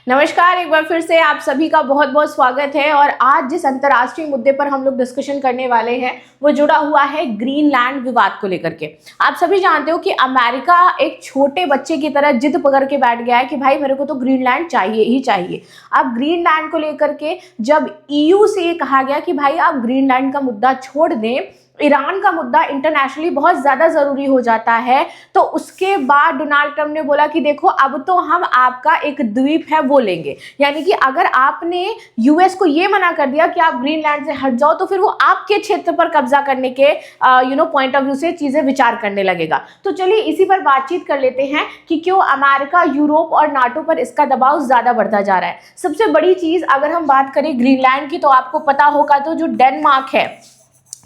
नमस्कार, एक बार फिर से आप सभी का बहुत बहुत स्वागत है। और आज जिस अंतर्राष्ट्रीय मुद्दे पर हम लोग डिस्कशन करने वाले हैं वो जुड़ा हुआ है ग्रीनलैंड विवाद को लेकर के। आप सभी जानते हो कि अमेरिका एक छोटे बच्चे की तरह जिद पकड़ के बैठ गया है कि भाई मेरे को तो ग्रीनलैंड चाहिए ही चाहिए। अब ग्रीनलैंड को लेकर के जब ईयू से ये कहा गया कि भाई आप ग्रीनलैंड का मुद्दा छोड़ दें, ईरान का मुद्दा इंटरनेशनली बहुत ज़्यादा ज़रूरी हो जाता है, तो उसके बाद डोनाल्ड ट्रंप ने बोला कि देखो अब तो हम आपका एक द्वीप है वो लेंगे। यानी कि अगर आपने यूएस को ये मना कर दिया कि आप ग्रीनलैंड से हट जाओ तो फिर वो आपके क्षेत्र पर कब्जा करने के पॉइंट ऑफ व्यू से चीज़ें विचार करने लगेगा। तो चलिए इसी पर बातचीत कर लेते हैं कि क्यों अमेरिका, यूरोप और नाटो पर इसका दबाव ज़्यादा बढ़ता जा रहा है। सबसे बड़ी चीज़ अगर हम बात करें ग्रीनलैंड की, तो आपको पता होगा तो जो डेनमार्क है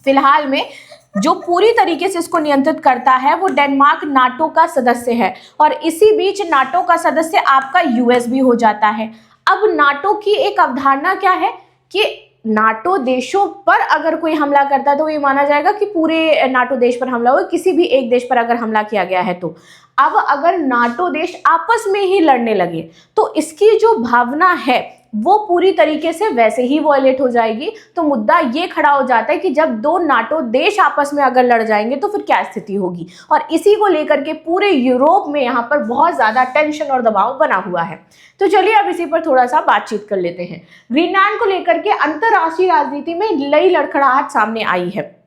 फिलहाल में जो पूरी तरीके से इसको नियंत्रित करता है वो डेनमार्क नाटो का सदस्य है। और इसी बीच नाटो का सदस्य आपका यूएस भी हो जाता है। अब नाटो की एक अवधारणा क्या है कि नाटो देशों पर अगर कोई हमला करता है तो ये माना जाएगा कि पूरे नाटो देश पर हमला हो, किसी भी एक देश पर अगर हमला किया गया है तो। अब अगर नाटो देश आपस में ही लड़ने लगे तो इसकी जो भावना है वो पूरी तरीके से वैसे ही वॉयलेट हो जाएगी। तो मुद्दा ये खड़ा हो जाता है कि जब दो नाटो देश आपस में अगर लड़ जाएंगे तो फिर क्या स्थिति होगी। और इसी को लेकर के पूरे यूरोप में यहाँ पर बहुत ज़्यादा टेंशन और दबाव बना हुआ है। तो चलिए अब इसी पर थोड़ा सा बातचीत कर लेते हैं। ग्रीनलैंड को लेकर के अंतर्राष्ट्रीय राजनीति में नई लड़खड़ाहट सामने आई है।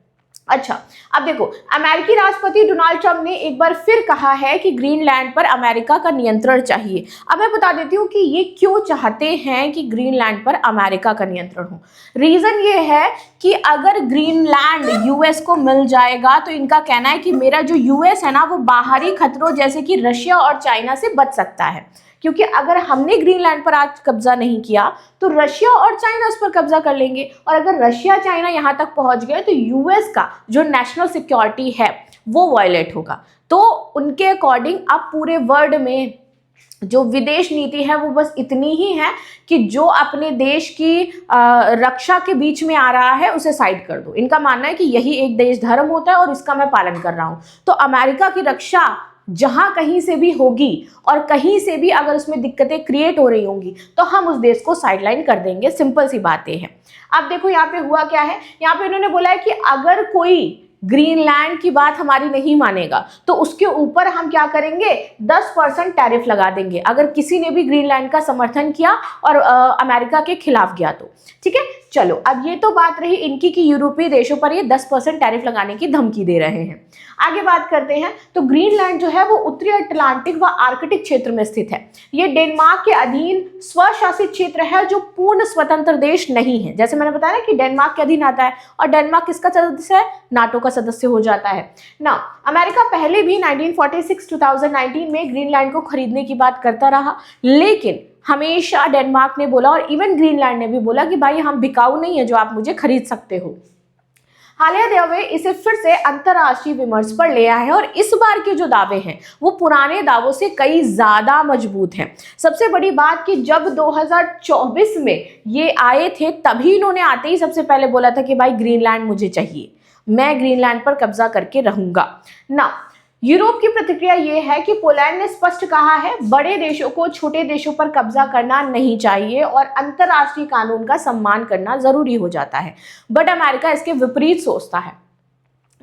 अच्छा, अब देखो, अमेरिकी राष्ट्रपति डोनाल्ड ट्रंप ने एक बार फिर कहा है कि ग्रीनलैंड पर अमेरिका का नियंत्रण चाहिए। अब मैं बता देती हूँ कि ये क्यों चाहते हैं कि ग्रीनलैंड पर अमेरिका का नियंत्रण हो। रीजन ये है कि अगर ग्रीनलैंड यूएस को मिल जाएगा तो इनका कहना है कि मेरा जो यूएस है ना वो बाहरी खतरों जैसे कि रशिया और चाइना से बच सकता है। क्योंकि अगर हमने ग्रीनलैंड पर आज कब्जा नहीं किया तो रशिया और चाइना उस पर कब्जा कर लेंगे। और अगर रशिया चाइना यहाँ तक पहुँच गए तो यूएस का जो नेशनल सिक्योरिटी है वो वायलेट होगा। तो उनके अकॉर्डिंग अब पूरे वर्ल्ड में जो विदेश नीति है वो बस इतनी ही है कि जो अपने देश की रक्षा के बीच में आ रहा है उसे साइड कर दो। इनका मानना है कि यही एक देश धर्म होता है और इसका मैं पालन कर रहा हूँ। तो अमेरिका की रक्षा जहां कहीं से भी होगी और कहीं से भी अगर उसमें दिक्कतें क्रिएट हो रही होंगी तो हम उस देश को साइडलाइन कर देंगे। सिंपल सी बातें हैं। अब देखो यहाँ पे हुआ क्या है। यहाँ पे इन्होंने बोला है कि अगर कोई ग्रीनलैंड की बात हमारी नहीं मानेगा तो उसके ऊपर हम क्या करेंगे, 10% टैरिफ लगा देंगे अगर किसी ने भी ग्रीनलैंड का समर्थन किया और अमेरिका के खिलाफ गया तो। ठीक है, चलो अब ये तो बात रही इनकी कि यूरोपीय देशों पर ये 10% टैरिफ लगाने की धमकी दे रहे हैं। आगे बात करते हैं तो ग्रीनलैंड जो है वो उत्तरी अटलांटिक व आर्कटिक क्षेत्र में स्थित है। ये डेनमार्क के अधीन स्वशासित क्षेत्र है जो पूर्ण स्वतंत्र देश नहीं है। जैसे मैंने बताया कि डेनमार्क के अधीन आता है और डेनमार्क किसका सदस्य है, नाटो का सदस्य हो जाता है ना। अमेरिका पहले भी 1946-2019 में ग्रीनलैंड को खरीदने की बात करता रहा, लेकिन हमेशा डेनमार्क ने बोला और इवन ग्रीनलैंड ने भी बोला कि भाई हम बिकाऊ नहीं है जो आप मुझे खरीद सकते हो। हालिया दावे इसे फिर से अंतर्राष्ट्रीय विमर्श पर ले आए हैं और इस बार के जो दावे हैं वो पुराने दावों से कई ज्यादा मजबूत हैं। सबसे बड़ी बात कि जब 2024 में ये आए थे तभी इन्होंने आते ही सबसे पहले बोला था कि भाई ग्रीनलैंड मुझे चाहिए, मैं ग्रीनलैंड पर कब्जा करके रहूंगा ना। यूरोप की प्रतिक्रिया यह है कि पोलैंड ने स्पष्ट कहा है बड़े देशों को छोटे देशों पर कब्जा करना नहीं चाहिए और अंतर्राष्ट्रीय कानून का सम्मान करना जरूरी हो जाता है। बट अमेरिका इसके विपरीत सोचता है।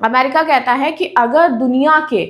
अमेरिका कहता है कि अगर दुनिया के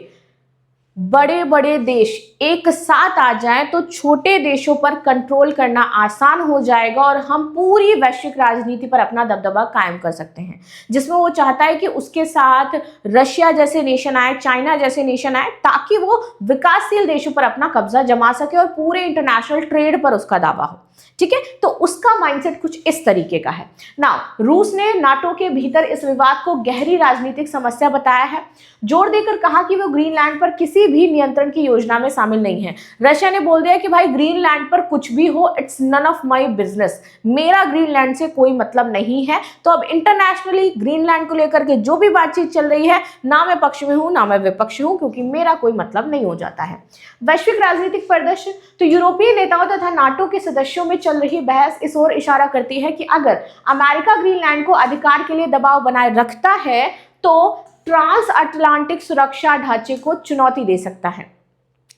बड़े बड़े देश एक साथ आ जाएं तो छोटे देशों पर कंट्रोल करना आसान हो जाएगा और हम पूरी वैश्विक राजनीति पर अपना दबदबा कायम कर सकते हैं। जिसमें वो चाहता है कि उसके साथ रशिया जैसे नेशन आए, चाइना जैसे नेशन आए, ताकि वो विकासशील देशों पर अपना कब्जा जमा सके और पूरे इंटरनेशनल ट्रेड पर उसका दावा हो। ठीक है, तो उसका माइंडसेट कुछ इस तरीके का है ना। रूस ने नाटो के भीतर इस विवाद को गहरी राजनीतिक समस्या बताया है, जोर देकर कहा कि वो ग्रीनलैंड पर किसी भी नियंत्रण की योजना में शामिल नहीं है। रशिया ने बोल दिया कि भाई ग्रीनलैंड पर कुछ भी हो, it's none of my business, मेरा ग्रीनलैंड से कोई मतलब नहीं है। तो अब इंटरनेशनली ग्रीनलैंड को लेकर के जो भी बातचीत चल रही है, ना मैं पक्ष में हूं ना मैं विपक्ष हूं, क्योंकि मेरा कोई मतलब नहीं हो जाता है। वैश्विक राजनीतिक परिदृश्य तो यूरोपीय नेताओं तथा नाटो के सदस्यों में चल रही बहस इस ओर इशारा करती है कि अगर अमेरिका ग्रीनलैंड को अधिकार के लिए दबाव बनाए रखता है तो ट्रांस अटलांटिक सुरक्षा ढांचे को चुनौती दे सकता है।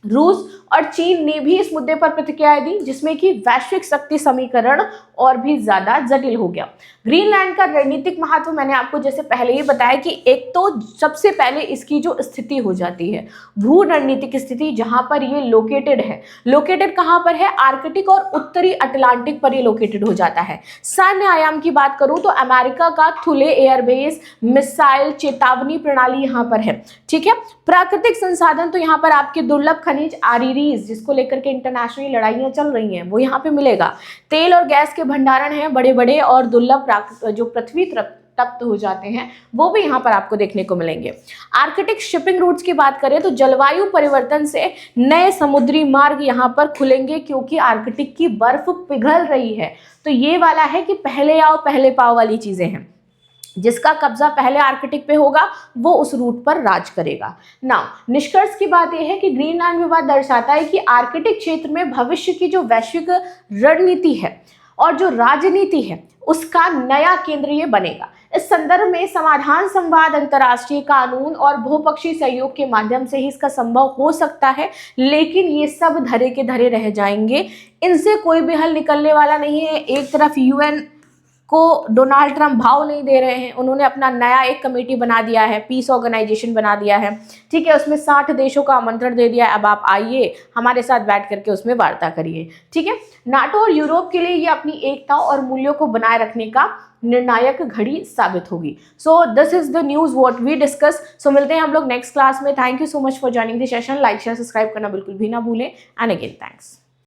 रूस और चीन ने भी इस मुद्दे पर प्रतिक्रिया दी, जिसमें कि वैश्विक शक्ति समीकरण और भी ज्यादा जटिल हो गया। ग्रीनलैंड का रणनीतिक महत्व मैंने आपको जैसे पहले ही बताया कि एक तो सबसे पहले इसकी जो स्थिति हो जाती है, भू रणनीतिक स्थिति, जहां पर ये लोकेटेड है। लोकेटेड कहां पर है? आर्कटिक और उत्तरी अटलांटिक पर ये लोकेटेड हो जाता है। सैन्य आयाम की बात करूं तो अमेरिका का थुले एयरबेस मिसाइल चेतावनी प्रणाली यहां पर है, ठीक है। प्राकृतिक संसाधन तो यहाँ पर आपके दुर्लभ खनिज आरिरीज, जिसको लेकर के इंटरनेशनल लड़ाइयां चल रही हैं, वो यहाँ पे मिलेगा। तेल और गैस के भंडारण हैं बड़े बड़े, और दुर्लभ जो पृथ्वी तप्त हो जाते हैं वो भी यहाँ पर आपको देखने को मिलेंगे। आर्कटिक शिपिंग रूट्स की बात करें तो जलवायु परिवर्तन से नए समुद्री मार्ग यहाँ पर खुलेंगे, क्योंकि आर्कटिक की बर्फ पिघल रही है। तो ये वाला है कि पहले आओ पहले पाओ वाली चीजें हैं। जिसका कब्जा पहले आर्कटिक पे होगा वो उस रूट पर राज करेगा। नाउ निष्कर्ष की बात यह है कि ग्रीनलैंड विवाद दर्शाता है कि आर्कटिक क्षेत्र में भविष्य की जो वैश्विक रणनीति है और जो राजनीति है उसका नया केंद्र ये बनेगा। इस संदर्भ में समाधान, संवाद, अंतर्राष्ट्रीय कानून और बहुपक्षीय सहयोग के माध्यम से ही इसका संभव हो सकता है, लेकिन ये सब धरे के धरे रह जाएंगे। इनसे कोई भी हल निकलने वाला नहीं है। एक तरफ यूएन को डोनाल्ड ट्रंप भाव नहीं दे रहे हैं, उन्होंने अपना नया एक कमेटी बना दिया है, पीस ऑर्गेनाइजेशन बना दिया है, ठीक है। उसमें 60 देशों का आमंत्रण दे दिया है, अब आप आइए हमारे साथ बैठ करके उसमें वार्ता करिए, ठीक है। नाटो और यूरोप के लिए ये अपनी एकता और मूल्यों को बनाए रखने का निर्णायक घड़ी साबित होगी। So this is the news what we discuss. So मिलते हैं हम लोग नेक्स्ट क्लास में। Thank you so much for joining the session. Like share subscribe करना बिल्कुल भी ना भूलें। And again thanks.